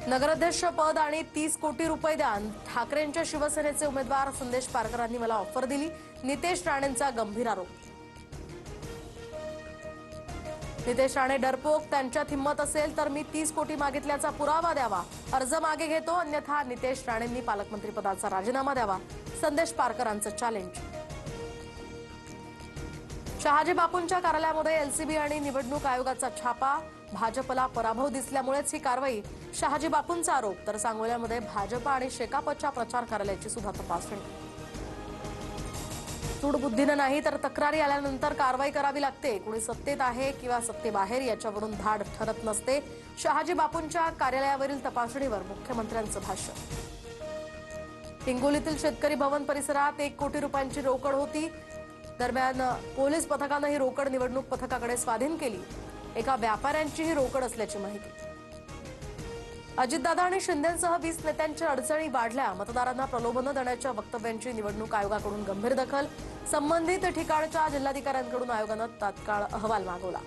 नगराध्यक्ष पद आणि 30 कोटी रुपये द्या, ठाकरेंच्या शिवसेनेचे उमेदवार संदेश पारकरांनी मला ऑफर दिली, नितेश राणेंचा गंभीर आरोप। नितेश राणे डरपोक, त्यांच्यात हिंमत असेल तर मी 30 कोटी मागितल्याचा पुरावा द्यावा, अर्ज मागे घेतो, अन्यथा नितेश राणेंनी पालकमंत्रीपदाचा राजीनामा द्यावा, संदेश पारकरांचं चॅलेंज। शहाजी बापूंच्या कार्यालयामध्ये एलसीबी आणि निवडणूक आयोगाचा छापा, भाजपला पराभव दिसल्यामुळेच ही कारवाई, शहाजी बापूंचा आरोप। तर सांगोल्यामध्ये भाजप आणि शेकापच्या प्रचार कार्यालयाची सुद्धा तपासणी। सूडबुद्धीनं नाही तर तक्रारी आल्यानंतर कारवाई करावी लागते, कुणी सत्तेत आहे किंवा सत्तेबाहेर याच्यावरून धाड ठरत नसते, शहाजी बापूंच्या कार्यालयावरील तपासणीवर मुख्यमंत्र्यांचं भाष्य। हिंगोलीतील शेतकरी भवन परिसरात 1 कोटी रुपयांची रोकड होती, दरम्यान पोलीस पथकानं ही रोकड निवडणूक पथकाकडे स्वाधीन केली, एका व्यापाऱ्यांची ही रोकड असल्याची माहिती। अजितदादा आणि शिंदेंसह 20 नेत्यांच्या अडचणी वाढल्या, मतदारांना प्रलोभनं देण्याच्या वक्तव्यांची निवडणूक आयोगाकडून गंभीर दखल, संबंधित ठिकाणच्या जिल्हाधिकाऱ्यांकडून आयोगानं तात्काळ अहवाल मागवला।